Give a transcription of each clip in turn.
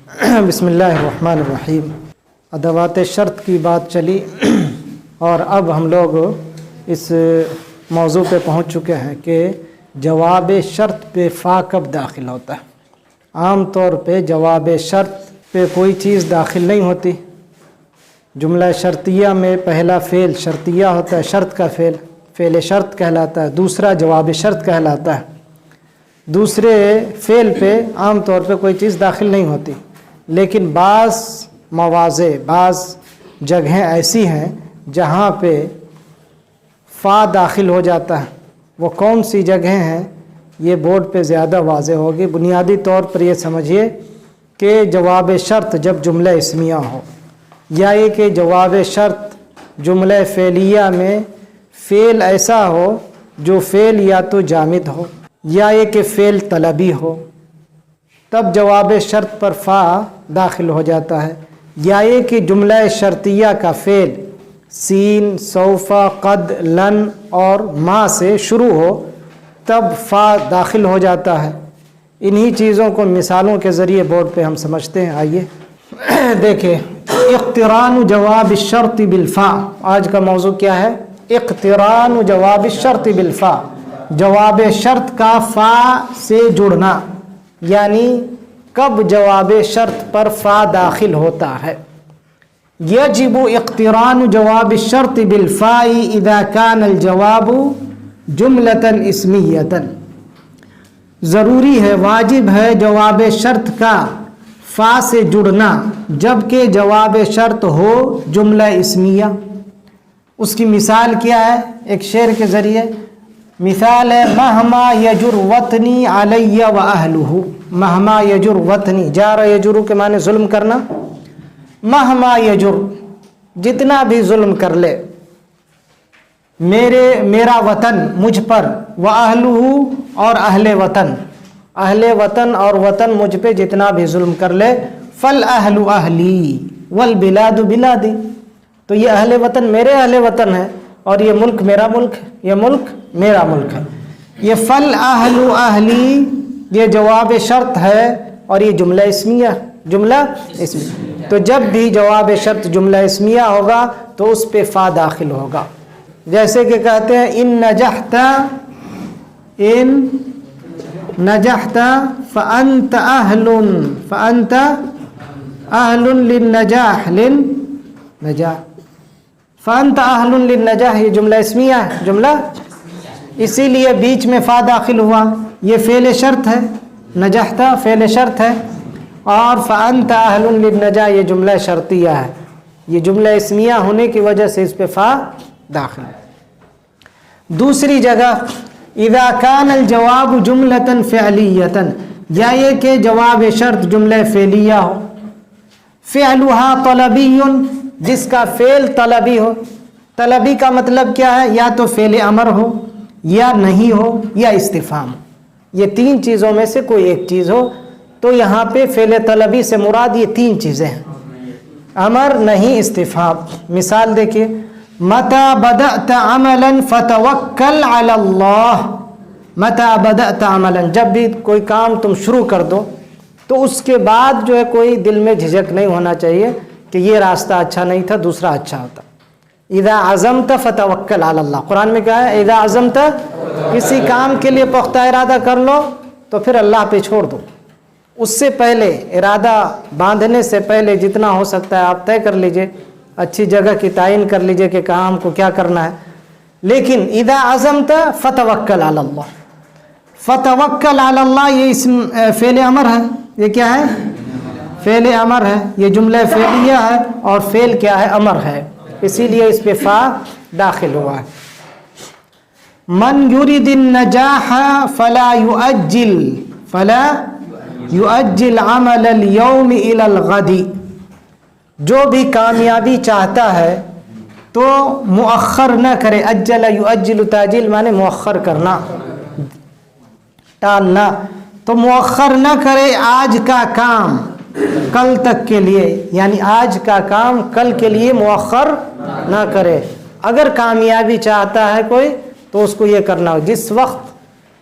بسم اللہ الرحمن الرحیم۔ ادوات شرط کی بات چلی اور اب ہم لوگ اس موضوع پہ پہنچ چکے ہیں کہ جواب شرط پہ فا کب داخل ہوتا ہے۔ عام طور پہ جواب شرط پہ کوئی چیز داخل نہیں ہوتی۔ جملہ شرطیہ میں پہلا فعل شرطیہ ہوتا ہے، شرط کا فعل شرط کہلاتا ہے، دوسرا جواب شرط کہلاتا ہے۔ دوسرے فعل پہ عام طور پہ کوئی چیز داخل نہیں ہوتی، لیکن بعض مواضع، بعض جگہیں ایسی ہیں جہاں پہ فا داخل ہو جاتا ہے۔ وہ کون سی جگہیں ہیں یہ بورڈ پہ زیادہ واضح ہوگی۔ بنیادی طور پر یہ سمجھیے کہ جواب شرط جب جملہ اسمیہ ہو، یا یہ کہ جواب شرط جملہ فعلیہ میں فعل ایسا ہو جو فعل یا تو جامد ہو یا یہ کہ فعل طلبی ہو، تب جواب شرط پر فا داخل ہو جاتا ہے۔ یا یہ کہ جملہ شرطیہ کا فعل سین، سوف، قد، لن اور ما سے شروع ہو، تب فا داخل ہو جاتا ہے۔ انہی چیزوں کو مثالوں کے ذریعے بورڈ پہ ہم سمجھتے ہیں۔ آئیے دیکھیں، اقتران جواب الشرط بالفا۔ آج کا موضوع کیا ہے؟ اقتران جواب الشرط بالفا، جواب شرط کا فا سے جڑنا، یعنی کب جواب شرط پر فا داخل ہوتا ہے۔ یجب اقتران جواب الشرط بالفاء اذا كان الجواب جملة اسمیۃ۔ ضروری ہے، واجب ہے جواب شرط کا فا سے جڑنا جبکہ جواب شرط ہو جملہ اسمیہ۔ اس کی مثال کیا ہے؟ ایک شعر کے ذریعے مثال ہے، مہما یجر وطنی علی و اہلہ۔ مہما یجر وطنی، جار یجر کے معنی ظلم کرنا۔ مہما یجر، جتنا بھی ظلم کر لے، میرا وطن مجھ پر، و اہلہ اور اہل وطن، اہل وطن اور وطن مجھ پہ جتنا بھی ظلم کر لے، فالاہل اہلی والبلاد بلادی، تو یہ اہل وطن میرے اہل وطن ہے اور یہ ملک میرا ملک ہے، یہ ملک میرا ملک ہے۔ یہ فالاہل اہلی یہ جواب شرط ہے اور یہ جملہ اسمیہ، جملہ اسمیہ۔ تو جب بھی جواب شرط جملہ اسمیہ ہوگا تو اس پہ فا داخل ہوگا۔ جیسے کہ کہتے ہیں ان نجحت فانت اہل للنجاح فانت اہل للنجاح، یہ جملہ اسمیہ ہے، جملہ، اسی لیے بیچ میں فا داخل ہوا۔ یہ فعل شرط ہے، نجحت فعل شرط ہے، اور فانت اہل للنجاح یہ جملہ شرطیہ ہے۔ یہ جملہ اسمیہ ہونے کی وجہ سے اس پہ فا داخل ہے۔ دوسری جگہ اذا كان الجواب جملة فعلیۃ، یا یہ کہ جواب شرط جملہ فعلیہ ہو، فعلها طلبی، جس کا فعل طلبی ہو۔ طلبی کا مطلب کیا ہے؟ یا تو فعل امر ہو، یا نہیں ہو، یا استفہام، یہ تین چیزوں میں سے کوئی ایک چیز ہو۔ تو یہاں پہ فعل طلبی سے مراد یہ تین چیزیں ہیں، امر، نہیں، استفہام۔ مثال دیکھیے، متى بدأت عملا فتوکل علی اللہ۔ متى بدأت عملا، جب بھی کوئی کام تم شروع کر دو تو اس کے بعد جو ہے کوئی دل میں جھجک نہیں ہونا چاہیے کہ یہ راستہ اچھا نہیں تھا، دوسرا اچھا ہوتا۔ اذا عزمت فتوکل علی اللہ، قرآن میں کہا ہے اذا عزمت، کسی کام کے لیے پختہ ارادہ کر لو تو پھر اللہ پہ چھوڑ دو۔ اس سے پہلے، ارادہ باندھنے سے پہلے جتنا ہو سکتا ہے آپ طے کر لیجئے، اچھی جگہ کی تعین کر لیجئے کہ کہاں ہم کو کیا کرنا ہے۔ لیکن اذا عزمت فتوکل علی اللہ، فتوکل علی اللہ یہ اسم فعل امر ہے۔ یہ کیا ہے؟ فعل امر ہے، یہ جملہ فعلیہ ہے اور فعل کیا ہے؟ امر ہے، اسی لیے اس پہ فا داخل ہوا ہے۔ من یرید النجاح فلا یؤجل عمل اليوم الى الغد، جو بھی کامیابی چاہتا ہے تو مؤخر نہ کرے۔ اجل یؤجل، تاجیل معنی مؤخر کرنا، ٹالنا، تو مؤخر نہ کرے آج کا کام کل تک کے لیے، یعنی آج کا کام کل کے لیے مؤخر نہ کرے۔ اگر کامیابی چاہتا ہے کوئی تو اس کو یہ کرنا ہو، جس وقت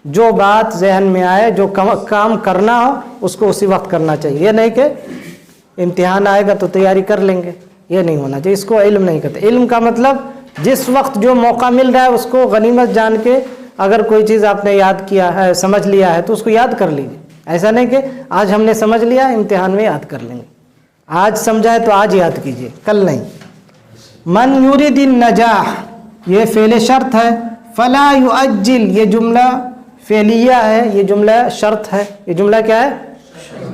جو بات ذہن میں آئے، جو کام کرنا ہو اس کو اسی وقت کرنا چاہیے۔ یہ نہیں کہ امتحان آئے گا تو تیاری کر لیں گے، یہ نہیں ہونا چاہیے، اس کو علم نہیں کہتے۔ علم کا مطلب جس وقت جو موقع مل رہا ہے اس کو غنیمت جان کے اگر کوئی چیز آپ نے یاد کیا ہے، سمجھ لیا ہے تو اس کو یاد کر لیجیے۔ ایسا نہیں کہ آج ہم نے سمجھ لیا امتحان میں یاد کر لیں گے، آج سمجھا ہے تو آج یاد کیجیے، کل نہیں۔ من یرید النجاح یہ فعل شرط ہے، فلا یؤجل یہ جملہ فعلیہ ہے، یہ جملہ شرط ہے، یہ جملہ کیا ہے؟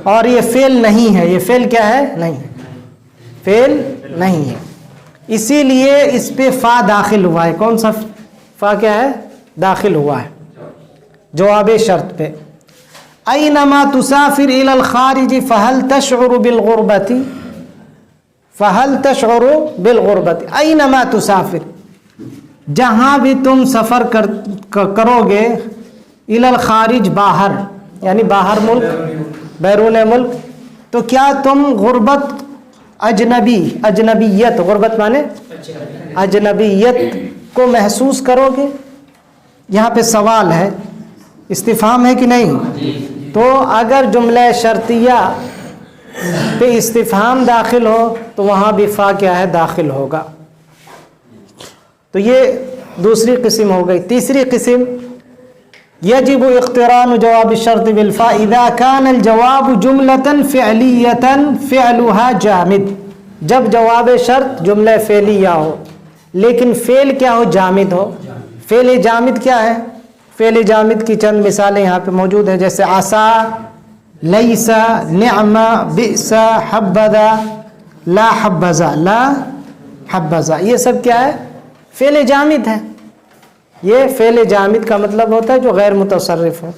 اور یہ فعل نہیں ہے، یہ فعل کیا ہے؟ نہیں ہے، فعل نہیں ہے، اسی لیے اس پہ فا داخل ہوا ہے۔ کون سا فا کیا ہے؟ داخل ہوا ہے جواب شرط پہ۔ اینما تسافر الی الخارج فهل تشعر بالغربۃ، فهل تشعر بالغربۃ، اینما تسافر جہاں بھی تم سفر کرو گے، الی الخارج باہر، یعنی باہر ملک، بیرون ملک، تو کیا تم غربت، اجنبیت، غربت مانے اجنبیت کو محسوس کرو گے؟ یہاں پہ سوال ہے، استفہام ہے کہ نہیں؟ تو اگر جملہ شرطیہ پہ استفہام داخل ہو تو وہاں بھی فا کیا ہے؟ داخل ہوگا۔ تو یہ دوسری قسم ہو گئی۔ تیسری قسم، یجب اقتران جواب الشرط بالفاء اذا كان الجواب جملة فعلیة فعلها جامد، جب جواب شرط جملہ فعلیہ ہو لیکن فعل کیا ہو؟ جامد ہو۔ فعل جامد کیا ہے؟ فعل جامد کی چند مثالیں یہاں پہ موجود ہیں، جیسے عسا، لیسا، نعم، بئس، حبذا، لا حبذا، لا حبذا، یہ سب کیا ہے؟ فعل جامد ہے۔ یہ فعل جامد کا مطلب ہوتا ہے جو غیر متصرف ہو،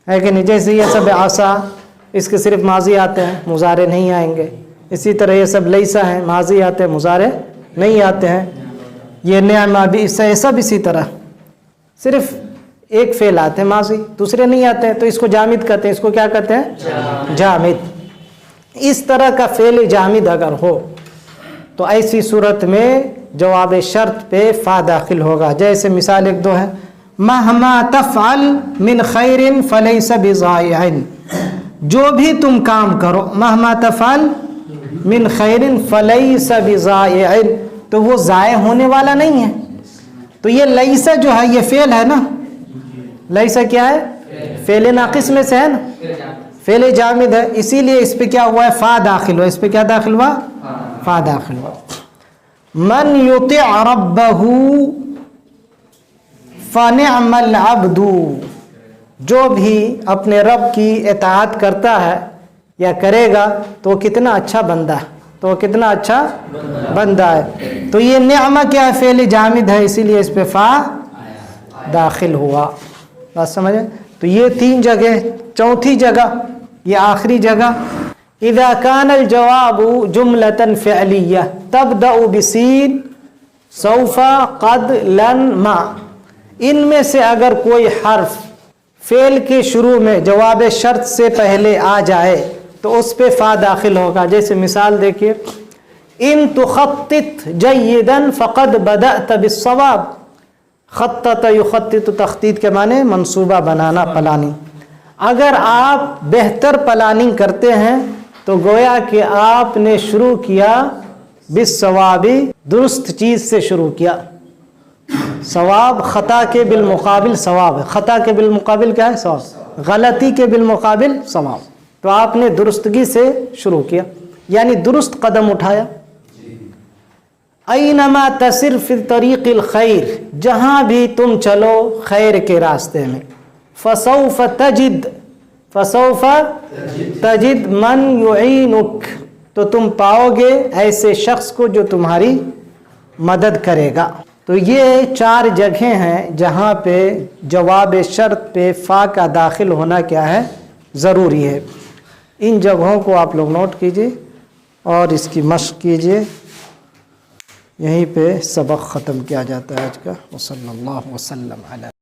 ہے کہ نہیں؟ جیسے یہ سب عسا، اس کے صرف ماضی آتے ہیں، مضارع نہیں آئیں گے۔ اسی طرح یہ سب لیسا ہیں، ماضی آتے ہیں، مضارع نہیں آتے ہیں۔ یہ نعم، بئس، یہ سب اسی طرح صرف ایک فعل آتے ہیں ماضی، دوسرے نہیں آتے ہیں، تو اس کو جامد کہتے ہیں۔ اس کو کیا کہتے ہیں؟ جامد۔ اس طرح کا فعل جامد اگر ہو تو ایسی صورت میں جواب شرط پہ فا داخل ہوگا۔ جیسے مثال ایک دو ہے، مہما تفعل من خیر فلیس بضائع، جو بھی تم کام کرو، مہما تفعل من خیر فلیس بضائع، تو وہ ضائع ہونے والا نہیں ہے۔ تو یہ لیسا جو ہے یہ فعل ہے نا، لیسا کیا ہے؟ فعل ناقص میں سے ہے نا، فعل جامد ہے، اسی لیے اس پہ کیا ہوا ہے؟ فا داخل ہوا۔ اس پہ کیا داخل ہوا؟ فا داخل ہوا۔ من یطع ربہ فنعم العبد، جو بھی اپنے رب کی اطاعت کرتا ہے یا کرے گا تو وہ کتنا اچھا بندہ ہے، تو وہ کتنا اچھا بندہ ہے۔ تو یہ نعمہ کیا ہے؟ فعل جامد ہے، اسی لیے اس پہ فا داخل ہوا۔ بات سمجھے؟ تو یہ تین جگہ۔ چوتھی جگہ، یہ آخری جگہ، اذا كان الجواب جملة فعلیہ تبدأ بسین، سوف، قد، لن، ما، ان میں سے اگر کوئی حرف فعل کے شروع میں جواب شرط سے پہلے آ جائے تو اس پہ فا داخل ہوگا۔ جیسے مثال دیکھیے، ان تخطط جیدا فقد بدأت بالصواب، خطط یخطط، تخطیط کے معنی منصوبہ بنانا، پلاننگ۔ اگر آپ بہتر پلاننگ کرتے ہیں تو گویا کہ آپ نے شروع کیا بالصواب، درست چیز سے شروع کیا۔ ثواب خطا کے بالمقابل ثواب ہے، خطا کے بالمقابل کیا ہے؟ ثواب، غلطی کے بالمقابل ثواب۔ تو آپ نے درستگی سے شروع کیا، یعنی درست قدم اٹھایا۔ اینما تسر فی طریق الخیر، جہاں بھی تم چلو خیر کے راستے میں، فسوف تجد من یعینک، تو تم پاؤ گے ایسے شخص کو جو تمہاری مدد کرے گا۔ تو یہ چار جگہیں ہیں جہاں پہ جواب شرط پہ فا کا داخل ہونا کیا ہے؟ ضروری ہے۔ ان جگہوں کو آپ لوگ نوٹ کیجئے اور اس کی مشق کیجئے۔ یہیں پہ سبق ختم کیا جاتا ہے آج کا۔ وصلی اللہ وسلم علی